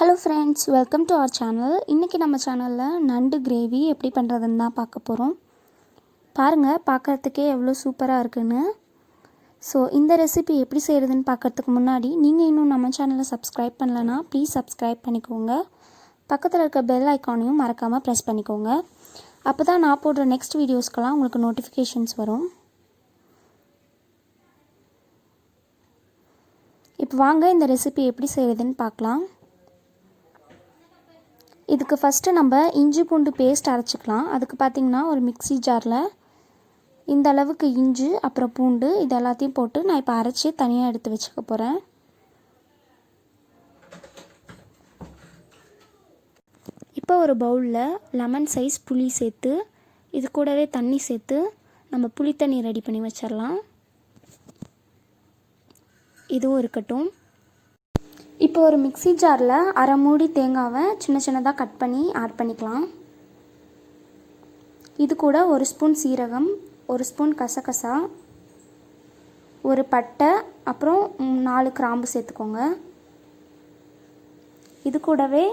Hello friends, welcome to our channel. இன்றைக்கி நம்ம சேனலில் நண்டு கிரேவி எப்படி பண்ணுறதுன்னு தான் பார்க்க போகிறோம். பாருங்கள், பார்க்குறதுக்கே எவ்வளோ சூப்பராக இருக்குன்னு. ஸோ இந்த ரெசிபி எப்படி செய்கிறதுன்னு பார்க்குறதுக்கு முன்னாடி நீங்கள் இன்னும் நம்ம சேனலை சப்ஸ்கிரைப் பண்ணலன்னா ப்ளீஸ் சப்ஸ்கிரைப் பண்ணிக்கோங்க. பக்கத்தில் இருக்க பெல் ஐக்கானையும் மறக்காமல் ப்ரெஸ் பண்ணிக்கோங்க. அப்போ தான் நான் போடுற நெக்ஸ்ட் வீடியோஸ்க்கெல்லாம் உங்களுக்கு நோட்டிஃபிகேஷன்ஸ் வரும். இப்போ வாங்க இந்த ரெசிபி எப்படி செய்கிறதுன்னு பார்க்கலாம். இதுக்கு ஃபஸ்ட்டு நம்ம இஞ்சி பூண்டு பேஸ்ட் அரைச்சிக்கலாம். அதுக்கு பார்த்திங்கன்னா ஒரு மிக்ஸி ஜாரில் இந்த அளவுக்கு இஞ்சி அப்புறம் பூண்டு இது எல்லாத்தையும் போட்டு நான் இப்போ அரைச்சி தனியாக எடுத்து வச்சுக்க போகிறேன். இப்போ ஒரு பவுலில் லெமன் சைஸ் புளி சேர்த்து இது கூடவே தண்ணி சேர்த்து நம்ம புளி தண்ணி ரெடி பண்ணி வச்சிடலாம். இதுவும் இருக்கட்டும். இப்போ ஒரு மிக்ஸி ஜாரில் அரை மூடி தேங்காவை சின்ன சின்னதாக கட் பண்ணி ஆட் பண்ணிக்கலாம். இது கூட ஒரு ஸ்பூன் சீரகம், ஒரு ஸ்பூன் கசகசா, ஒரு பட்டை, அப்புறம் 4 கிராம்பு சேர்த்துக்கோங்க. இது கூடவே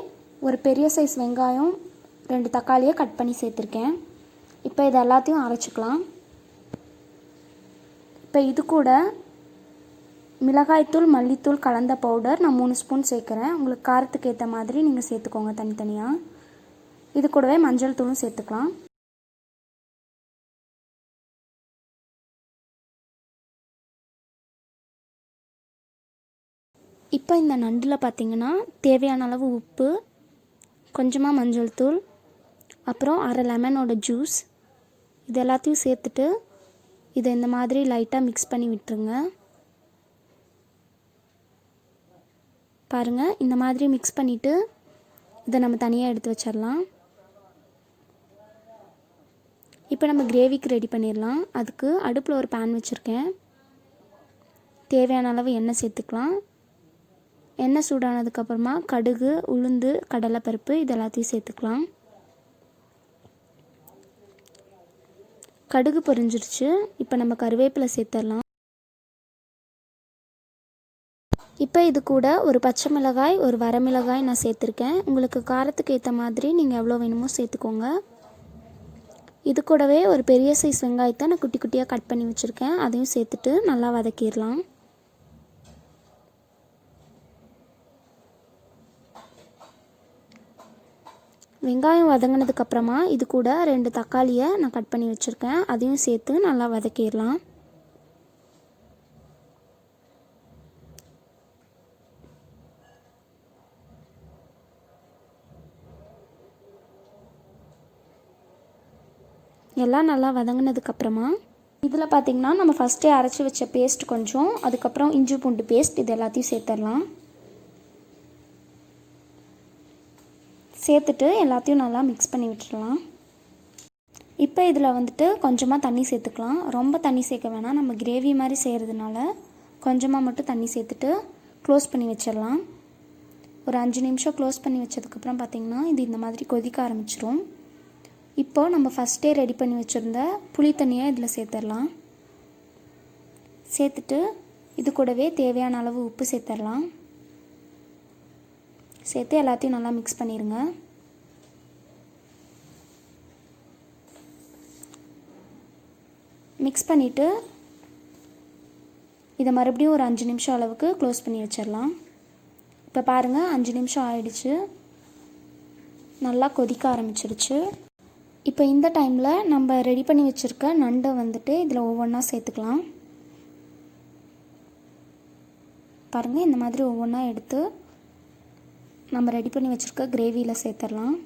ஒரு பெரிய சைஸ் வெங்காயம், 2 தக்காளியை கட் பண்ணி சேர்த்துருக்கேன். இப்போ இது எல்லாத்தையும் அரைச்சிக்கலாம். இப்போ இது கூட மிளகாய்த்தூள், மல்லித்தூள் கலந்த பவுடர் நான் 3 ஸ்பூன் சேர்க்குறேன். உங்களுக்கு காரத்துக்கு ஏற்ற மாதிரி நீங்கள் சேர்த்துக்கோங்க தனித்தனியாக. இது கூடவே மஞ்சள் தூளும் சேர்த்துக்கலாம். இப்போ இந்த நண்டில் பார்த்திங்கன்னா தேவையான அளவு உப்பு, கொஞ்சமாக மஞ்சள் தூள், அப்புறம் அரை லெமனோட ஜூஸ் இது எல்லாத்தையும் சேர்த்துட்டு இதை இந்த மாதிரி லைட்டாக மிக்ஸ் பண்ணி விட்டுருங்க. பாருங்கள், இந்த மாதிரி மிக்ஸ் பண்ணிவிட்டு இதை நம்ம தனியாக எடுத்து வச்சிடலாம். இப்போ நம்ம கிரேவிக்கு ரெடி பண்ணிடலாம். அதுக்கு அடுப்பில் ஒரு பேன் வச்சுருக்கேன். தேவையான அளவு எண்ணெய் சேர்த்துக்கலாம். எண்ணெய் சூடானதுக்கப்புறமா கடுகு, உளுந்து, கடலைப்பருப்பு இது எல்லாத்தையும் சேர்த்துக்கலாம். கடுகு பொரிஞ்சிருச்சு. இப்போ நம்ம கருவேப்பிலை சேர்த்துடலாம். இப்போ இது கூட ஒரு பச்சை மிளகாய், ஒரு வரமிளகாய் நான் சேர்த்துருக்கேன். உங்களுக்கு காரத்துக்கு ஏற்ற மாதிரி நீங்கள் எவ்வளோ வேணுமோ சேர்த்துக்கோங்க. இது கூடவே ஒரு பெரிய சைஸ் வெங்காயத்தை நான் குட்டி குட்டியாக கட் பண்ணி வச்சுருக்கேன். அதையும் சேர்த்துட்டு நல்லா வதக்கிடலாம். வெங்காயம் வதங்கினதுக்கப்புறமா இது கூட 2 தக்காளியை நான் கட் பண்ணி வச்சுருக்கேன். அதையும் சேர்த்து நல்லா வதக்கிடலாம். எல்லாம் நல்லா வதங்கினதுக்கப்புறமா இதில் பார்த்திங்கன்னா நம்ம ஃபஸ்ட்டே அரைச்சி வச்ச பேஸ்ட் கொஞ்சம், அதுக்கப்புறம் இஞ்சி பூண்டு பேஸ்ட் இது எல்லாத்தையும் சேர்த்துடலாம். சேர்த்துட்டு எல்லாத்தையும் நல்லா மிக்ஸ் பண்ணி விட்டுடலாம். இப்போ இதில் வந்துட்டு கொஞ்சமாக தண்ணி சேர்த்துக்கலாம். ரொம்ப தண்ணி சேர்க்க வேணாம். நம்ம கிரேவி மாதிரி செய்கிறதுனால கொஞ்சமாக மட்டும் தண்ணி சேர்த்துட்டு க்ளோஸ் பண்ணி வச்சிடலாம். ஒரு 5 நிமிஷம் க்ளோஸ் பண்ணி வச்சதுக்கப்புறம் பார்த்திங்கன்னா இது இந்த மாதிரி கொதிக்க ஆரம்பிச்சிரும். இப்போ நம்ம ஃபஸ்ட்டே ரெடி பண்ணி வச்சுருந்த புளி தண்ணியை இதில் சேர்த்துடலாம். சேர்த்துட்டு இது கூடவே தேவையான அளவு உப்பு சேர்த்துடலாம். சேர்த்து எல்லாத்தையும் நல்லா மிக்ஸ் பண்ணிடுங்க. மிக்ஸ் பண்ணிவிட்டு இதை மறுபடியும் ஒரு 5 நிமிஷம் அளவுக்கு க்ளோஸ் பண்ணி வச்சிடலாம். இப்போ பாருங்கள், 5 நிமிஷம் ஆயிடுச்சு. நல்லா கொதிக்க ஆரம்பிச்சிருச்சு. இப்போ இந்த டைமில் நம்ம ரெடி பண்ணி வச்சுருக்க நண்டை வந்துட்டு இதில் ஒவ்வொன்றா சேர்த்துக்கலாம். பாருங்கள், இந்த மாதிரி ஒவ்வொன்றா எடுத்து நம்ம ரெடி பண்ணி வச்சுருக்க கிரேவியில் சேர்த்துடலாம்.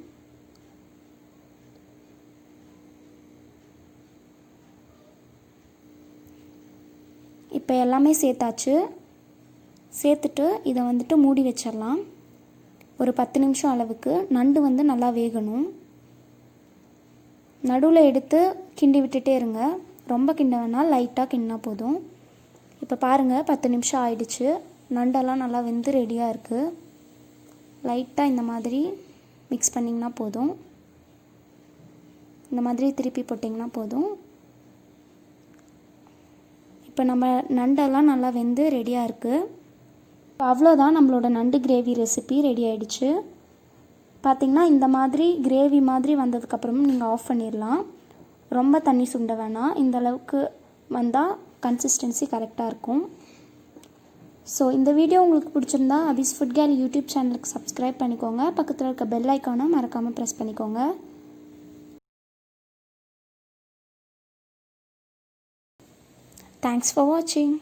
இப்போ எல்லாமே சேர்த்தாச்சு. சேர்த்துட்டு இதை வந்துட்டு மூடி வச்சிடலாம். ஒரு 10 நிமிஷம் அளவுக்கு நண்டு வந்து நல்லா வேகணும். நடுவில் எடுத்து கிண்டி விட்டுட்டே இருங்க. ரொம்ப கிண்ட வேணால், லைட்டாக கிண்டினா போதும். இப்போ பாருங்கள், 10 நிமிஷம் ஆயிடுச்சு. நண்டெல்லாம் நல்லா வெந்து ரெடியாக இருக்குது. லைட்டாக இந்த மாதிரி மிக்ஸ் பண்ணிங்கன்னா போதும். இந்த மாதிரி திருப்பி போட்டிங்கன்னா போதும். இப்போ நம்ம நண்டெல்லாம் நல்லா வெந்து ரெடியாக இருக்குது. அவ்வளோதான், நம்மளோட நண்டு கிரேவி ரெசிபி ரெடி ஆகிடுச்சு. பார்த்திங்கன்னா இந்த மாதிரி கிரேவி மாதிரி வந்ததுக்கப்புறமும் நீங்கள் ஆஃப் பண்ணிடலாம். ரொம்ப தண்ணி சுண்ட வேணாம். இந்த அளவுக்கு வந்தால் கன்சிஸ்டன்சி கரெக்டாக இருக்கும். ஸோ இந்த வீடியோ உங்களுக்கு பிடிச்சிருந்தா அபிஸ் ஃபுட் கேர்ள் யூடியூப் சேனலுக்கு சப்ஸ்கிரைப் பண்ணிக்கோங்க. பக்கத்தில் இருக்க பெல் ஐக்கானை மறக்காமல் ப்ரெஸ் பண்ணிக்கோங்க. தேங்க்ஸ் ஃபார் வாட்சிங்.